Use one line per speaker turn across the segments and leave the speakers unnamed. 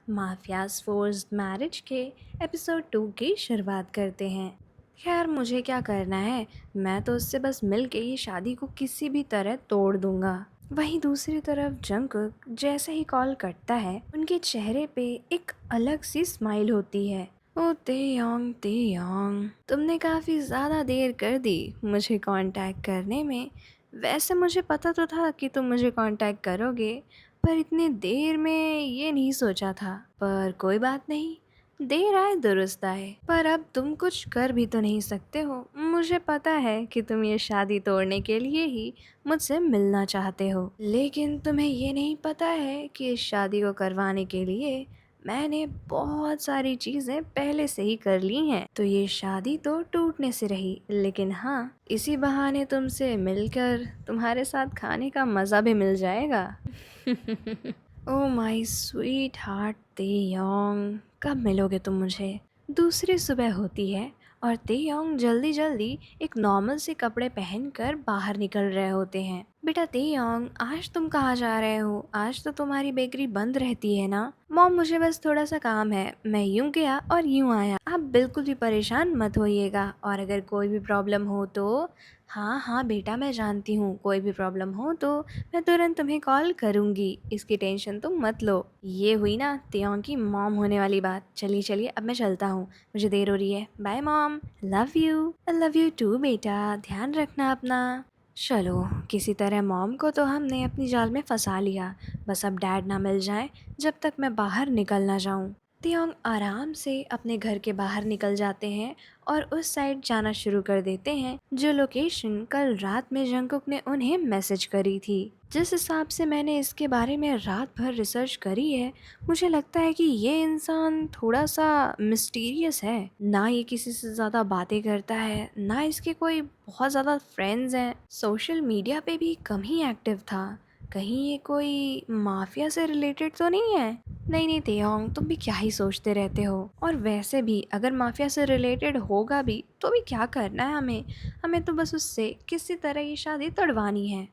Mafias forced marriage के episode 2 की शुरुआत करते हैं। खैर मुझे क्या करना है, मैं तो उससे बस मिल के ये शादी को किसी भी तरह तोड़ दूंगा। वहीं दूसरी तरफ जंगकुक जैसे ही कॉल कटता है उनके चेहरे पे एक अलग सी स्माइल होती है। ओ तेयोंग, तुमने काफ़ी ज़्यादा देर कर दी मुझे कांटेक्ट करने में। वैसे मुझे पता तो था कि तुम मुझे कांटेक्ट करोगे, पर इतनी देर में ये नहीं सोचा था। पर कोई बात नहीं, देर आए दुरुस्त आए। पर अब तुम कुछ कर भी तो नहीं सकते हो। मुझे पता है कि तुम ये शादी तोड़ने के लिए ही मुझसे मिलना चाहते हो, लेकिन तुम्हें ये नहीं पता है कि इस शादी को करवाने के लिए मैंने बहुत सारी चीज़ें पहले से ही कर ली हैं। तो ये शादी तो टूटने से रही, लेकिन हाँ, इसी बहाने तुमसे मिलकर तुम्हारे साथ खाने का मज़ा भी मिल जाएगा। ओह माय स्वीट हार्ट तेयोंग, कब मिलोगे तुम मुझे? दूसरी सुबह होती है और तेयोंग जल्दी जल्दी एक नॉर्मल से कपड़े पहनकर बाहर निकल रहे होते हैं। बेटा तेयोंग, आज तुम कहाँ जा रहे हो? आज तो तुम्हारी बेकरी बंद रहती है ना? मॉम, मुझे बस थोड़ा सा काम है, मैं यूं गया और यूं आया। आप बिल्कुल भी परेशान मत होइएगा, और अगर कोई भी प्रॉब्लम हो तो हाँ हाँ बेटा, मैं जानती हूँ, कोई भी प्रॉब्लम हो तो मैं तुरंत तुम्हें कॉल करूँगी, इसकी टेंशन तुम मत लो। ये हुई ना तेयोंग की मॉम होने वाली बात। चलिए चलिए, अब मैं चलता हूँ, मुझे देर हो रही है। Bye mom, love you too बेटा, ध्यान रखना अपना। चलो, किसी तरह मॉम को तो हमने अपनी जाल में फंसा लिया। बस अब डैड ना मिल जाए जब तक मैं बाहर निकल ना जाऊं। तियोंग आराम से अपने घर के बाहर निकल जाते हैं और उस साइड जाना शुरू कर देते हैं जो लोकेशन कल रात में जंगकुक ने उन्हें मैसेज करी थी। जिस हिसाब से मैंने इसके बारे में रात भर रिसर्च करी है, मुझे लगता है कि ये इंसान थोड़ा सा मिस्टीरियस है। ना ये किसी से ज़्यादा बातें करता है, ना इसके कोई बहुत ज़्यादा फ्रेंड्स हैं, सोशल मीडिया पे भी कम ही एक्टिव था। कहीं ये कोई माफिया से रिलेटेड तो नहीं है? नहीं नहीं तेयोंग, तुम भी क्या ही सोचते रहते हो। और वैसे भी अगर माफिया से रिलेटेड होगा भी तो भी क्या करना है हमें। हमें तो बस उससे किसी तरह ये शादी तड़वानी है।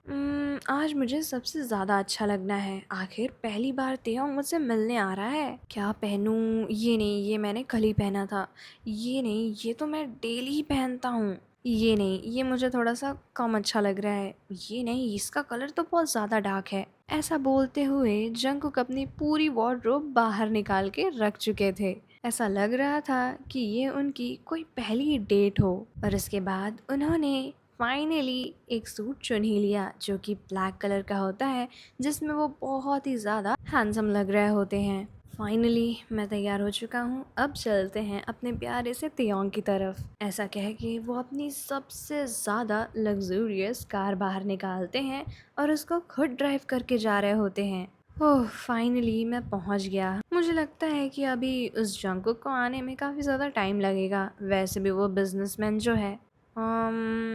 आज मुझे सबसे ज़्यादा अच्छा लगना है। आखिर पहली बार तेयोंग मुझसे मिलने आ रहा है। क्या पहनूं? ये नहीं, ये मैंने कल ही पहना था। ये नहीं, ये तो मैं डेली ही पहनता हूँ। ये नहीं, ये मुझे थोड़ा सा कम अच्छा लग रहा है। ये नहीं, इसका कलर तो बहुत ज़्यादा डार्क है। ऐसा बोलते हुए जंगकुक अपनी पूरी वार्डरोब बाहर निकाल के रख चुके थे। ऐसा लग रहा था कि ये उनकी कोई पहली डेट हो। और इसके बाद उन्होंने फाइनली एक सूट चुन ही लिया जो कि ब्लैक कलर का होता है, जिसमें वो बहुत ही ज़्यादा हैंडसम लग रहे होते हैं। फाइनली मैं तैयार हो चुका हूँ, अब चलते हैं अपने प्यारे से तेयोंग की तरफ। ऐसा कह के वो अपनी सबसे ज़्यादा लग्जूरियस कार बाहर निकालते हैं और उसको खुद ड्राइव करके जा रहे होते हैं। ओह, फाइनली मैं पहुंच गया। मुझे लगता है कि अभी उस जंगकुक को आने में काफ़ी ज़्यादा टाइम लगेगा। वैसे भी वो बिजनेसमैन जो है।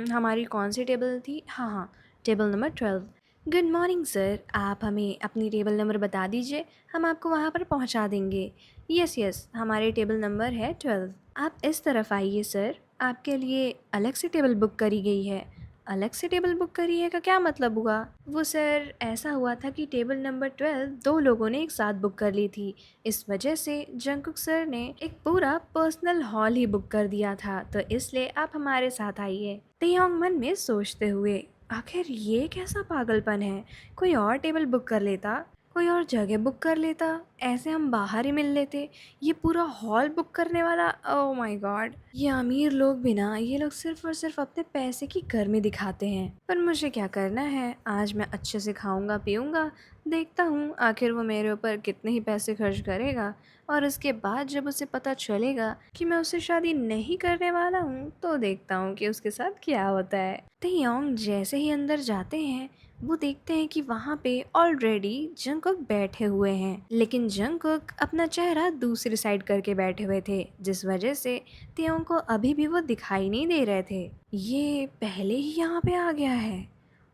हमारी कौन सी टेबल थी? हाँ हाँ, table number 12। Good morning sir, आप हमें अपनी टेबल नंबर बता दीजिए, हम आपको वहाँ पर पहुँचा देंगे। यस यस, हमारे टेबल नंबर है 12। आप इस तरफ आइए सर, आपके लिए अलग से टेबल बुक करी गई है। अलग से टेबल बुक करी है का क्या मतलब हुआ? वो सर, ऐसा हुआ था कि टेबल नंबर 12 दो लोगों ने एक साथ बुक कर ली थी। इस वजह से जंगकुक सर ने एक पूरा पर्सनल हॉल ही बुक कर दिया था, तो इसलिए आप हमारे साथ आइए। तेयोंग मन में सोचते हुए, आखिर ये कैसा पागलपन है? कोई और टेबल बुक कर लेता, कोई और जगह बुक कर लेता, ऐसे हम बाहर ही मिल लेते। ये पूरा हॉल बुक करने वाला, ओह माय गॉड। ये अमीर लोग भी ना, ये लोग सिर्फ और सिर्फ अपने पैसे की गर्मी दिखाते हैं। पर मुझे क्या करना है, आज मैं अच्छे से खाऊंगा पीऊंगा, देखता हूँ आखिर वो मेरे ऊपर कितने ही पैसे खर्च करेगा। और उसके बाद जब उसे पता चलेगा कि मैं उससे शादी नहीं करने वाला हूँ, तो देखता हूँ कि उसके साथ क्या होता है। तेयोंग जैसे ही अंदर जाते हैं, वो देखते हैं कि वहाँ पे ऑलरेडी जंगकुक बैठे हुए हैं, लेकिन जंगकुक अपना चेहरा दूसरी साइड करके बैठे हुए थे, जिस वजह से तेयोंग को अभी भी वो दिखाई नहीं दे रहे थे। ये पहले ही यहाँ पे आ गया है।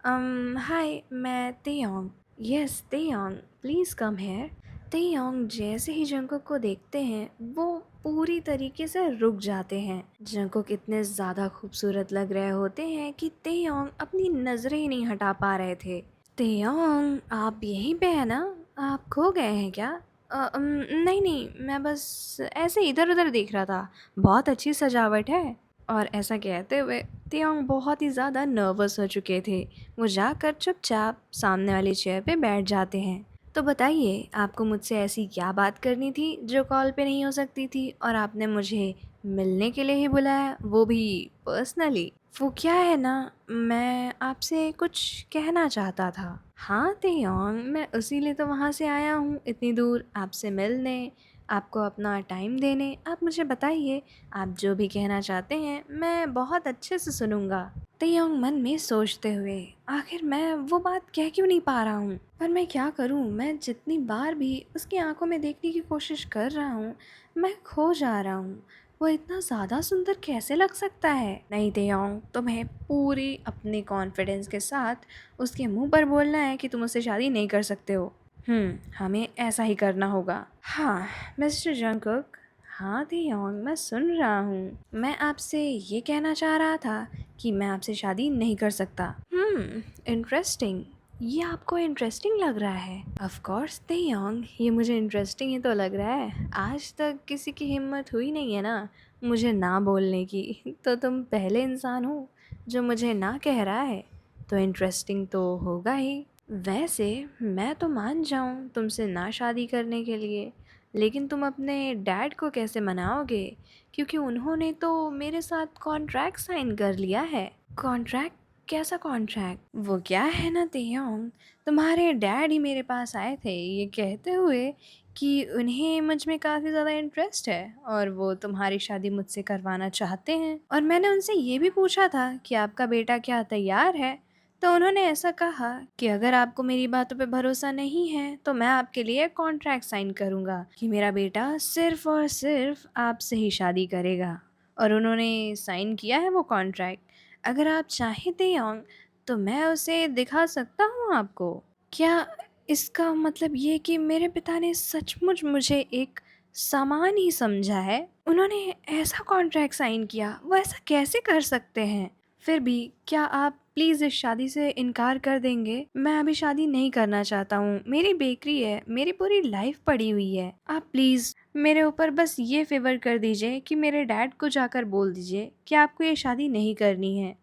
हाय, मैं Taeyong. Yes Taeyong, please come here. Taeyong जैसे ही जंगकुक को देखते हैं, वो पूरी तरीके से रुक जाते हैं। जंगकुक इतने ज़्यादा खूबसूरत लग रहे होते हैं कि तेयोंग अपनी नज़रें ही नहीं हटा पा रहे थे। तेयोंग, आप यहीं पे है ना? आप खो गए हैं क्या? नहीं नहीं, मैं बस ऐसे इधर उधर देख रहा था, बहुत अच्छी सजावट है। और ऐसा कहते हुए तियोंग बहुत ही ज़्यादा नर्वस हो चुके थे। वो जाकर चुपचाप सामने वाली चेयर पे बैठ जाते हैं। तो बताइए, आपको मुझसे ऐसी क्या बात करनी थी जो कॉल पे नहीं हो सकती थी, और आपने मुझे मिलने के लिए ही बुलाया, वो भी पर्सनली? वो क्या है ना, मैं आपसे कुछ कहना चाहता था। हाँ तेयोंग, मैं उसीलिए तो वहाँ से आया हूँ इतनी दूर आपसे मिलने, आपको अपना टाइम देने। आप मुझे बताइए, आप जो भी कहना चाहते हैं मैं बहुत अच्छे से सुनूंगा। तेयोंग मन में सोचते हुए, आखिर मैं वो बात कह क्यों नहीं पा रहा हूँ, पर मैं क्या करूँ। मैं जितनी बार भी उसकी आंखों में देखने की कोशिश कर रहा हूँ, मैं खो जा रहा हूँ। वो इतना ज़्यादा सुंदर कैसे लग सकता है। नहीं तेयोंग, तुम्हें पूरी अपने कॉन्फिडेंस के साथ उसके मुंह पर बोलना है कि तुम उससे शादी नहीं कर सकते हो। हमें ऐसा ही करना होगा। हाँ मिस्टर जंगकुक। हाँ तेयोंग, मैं सुन रहा हूँ। मैं आपसे ये कहना चाह रहा था कि मैं आपसे शादी नहीं कर सकता। इंटरेस्टिंग। ये आपको इंटरेस्टिंग लग रहा है? ऑफ कोर्स तेयोंग, ये मुझे इंटरेस्टिंग ही तो लग रहा है। आज तक किसी की हिम्मत हुई नहीं है ना मुझे ना बोलने की, तो तुम पहले इंसान हो जो मुझे ना कह रहा है, तो इंटरेस्टिंग तो होगा ही। वैसे मैं तो मान जाऊँ तुमसे ना शादी करने के लिए, लेकिन तुम अपने डैड को कैसे मनाओगे, क्योंकि उन्होंने तो मेरे साथ कॉन्ट्रैक्ट साइन कर लिया है। कॉन्ट्रैक्ट? कैसा कॉन्ट्रैक्ट? वो क्या है ना तेयोंग, तुम्हारे डैड ही मेरे पास आए थे ये कहते हुए कि उन्हें मुझ में काफ़ी ज़्यादा इंटरेस्ट है और वो तुम्हारी शादी मुझसे करवाना चाहते हैं। और मैंने उनसे ये भी पूछा था कि आपका बेटा क्या तैयार है, तो उन्होंने ऐसा कहा कि अगर आपको मेरी बातों पे भरोसा नहीं है तो मैं आपके लिए कॉन्ट्रैक्ट साइन करूँगा कि मेरा बेटा सिर्फ़ और सिर्फ आपसे ही शादी करेगा। और उन्होंने साइन किया है वो कॉन्ट्रैक्ट। अगर आप चाहें तेयोंग, तो मैं उसे दिखा सकता हूँ आपको। क्या इसका मतलब ये कि मेरे पिता ने सचमुच मुझे एक सामान ही समझा है? उन्होंने ऐसा कॉन्ट्रैक्ट साइन किया, वो ऐसा कैसे कर सकते हैं? फिर भी क्या आप प्लीज़ इस शादी से इनकार कर देंगे? मैं अभी शादी नहीं करना चाहता हूँ। मेरी बेकरी है, मेरी पूरी लाइफ पड़ी हुई है। आप प्लीज़ मेरे ऊपर बस ये फ़ेवर कर दीजिए कि मेरे डैड को जाकर बोल दीजिए कि आपको ये शादी नहीं करनी है।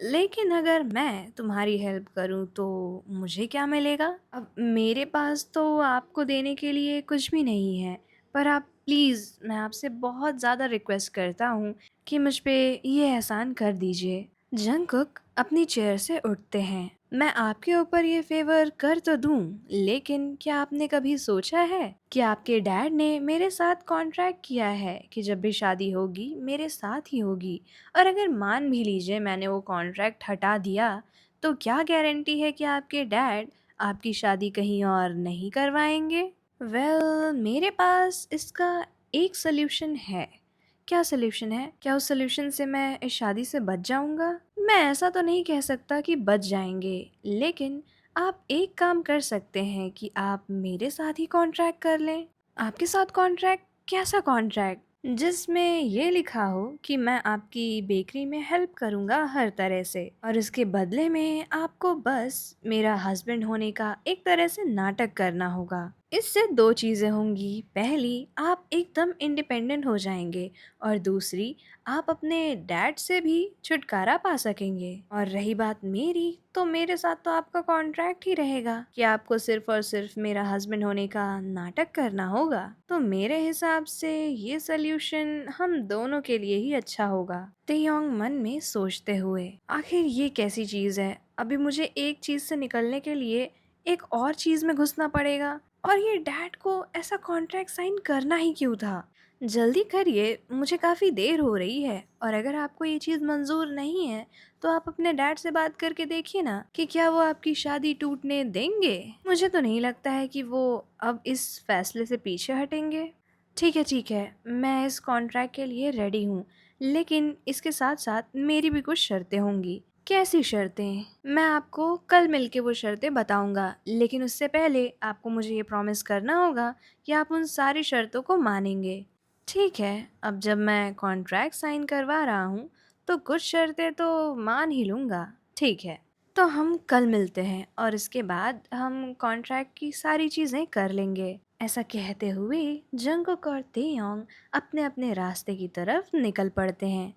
लेकिन अगर मैं तुम्हारी हेल्प करूँ तो मुझे क्या मिलेगा? अब मेरे पास तो आपको देने के लिए कुछ भी नहीं है, पर आप प्लीज़, मैं आपसे बहुत ज़्यादा रिक्वेस्ट करता हूँ कि मुझ पे ये एहसान कर दीजिए। जंगकुक अपनी चेयर से उठते हैं। मैं आपके ऊपर ये फेवर कर तो दूं, लेकिन क्या आपने कभी सोचा है कि आपके डैड ने मेरे साथ कॉन्ट्रैक्ट किया है कि जब भी शादी होगी मेरे साथ ही होगी। और अगर मान भी लीजिए मैंने वो कॉन्ट्रैक्ट हटा दिया, तो क्या गारंटी है कि आपके डैड आपकी शादी कहीं और नहीं करवाएंगे? मेरे पास इसका एक सल्यूशन है। क्या सल्यूशन है? क्या उस सल्यूशन से मैं इस शादी से बच जाऊंगा? मैं ऐसा तो नहीं कह सकता कि बच जाएंगे, लेकिन आप एक काम कर सकते हैं कि आप मेरे साथ ही कॉन्ट्रैक्ट कर लें। आपके साथ कॉन्ट्रैक्ट? कैसा कॉन्ट्रैक्ट? जिसमें ये लिखा हो कि मैं आपकी बेकरी में हेल्प करूंगा हर तरह से, और इसके बदले में आपको बस मेरा हस्बैंड होने का एक तरह से नाटक करना होगा। इससे दो चीज़ें होंगी। पहली, आप एकदम इंडिपेंडेंट हो जाएंगे, और दूसरी, आप अपने डैड से भी छुटकारा पा सकेंगे। और रही बात मेरी, तो मेरे साथ तो आपका कॉन्ट्रैक्ट ही रहेगा कि आपको सिर्फ और सिर्फ मेरा हस्बैंड होने का नाटक करना होगा। तो मेरे हिसाब से ये सल्यूशन हम दोनों के लिए ही अच्छा होगा। तेयोंग मन में सोचते हुए, आखिर ये कैसी चीज़ है, अभी मुझे एक चीज़ से निकलने के लिए एक और चीज़ में घुसना पड़ेगा। और ये डैड को ऐसा कॉन्ट्रैक्ट साइन करना ही क्यों था? जल्दी करिए, मुझे काफ़ी देर हो रही है। और अगर आपको ये चीज़ मंजूर नहीं है, तो आप अपने डैड से बात करके देखिए ना कि क्या वो आपकी शादी टूटने देंगे। मुझे तो नहीं लगता है कि वो अब इस फैसले से पीछे हटेंगे। ठीक है, मैं इस कॉन्ट्रैक्ट के लिए रेडी हूँ, लेकिन इसके साथ साथ मेरी भी कुछ शर्तें होंगी। कैसी शर्तें? मैं आपको कल मिलके वो शर्तें बताऊंगा, लेकिन उससे पहले आपको मुझे ये प्रॉमिस करना होगा कि आप उन सारी शर्तों को मानेंगे। ठीक है, अब जब मैं कॉन्ट्रैक्ट साइन करवा रहा हूँ, तो कुछ शर्तें तो मान ही लूँगा। ठीक है, तो हम कल मिलते हैं और इसके बाद हम कॉन्ट्रैक्ट की सारी चीज़ें कर लेंगे। ऐसा कहते हुए जंगकुक और तेयोंग अपने अपने रास्ते की तरफ निकल पड़ते हैं।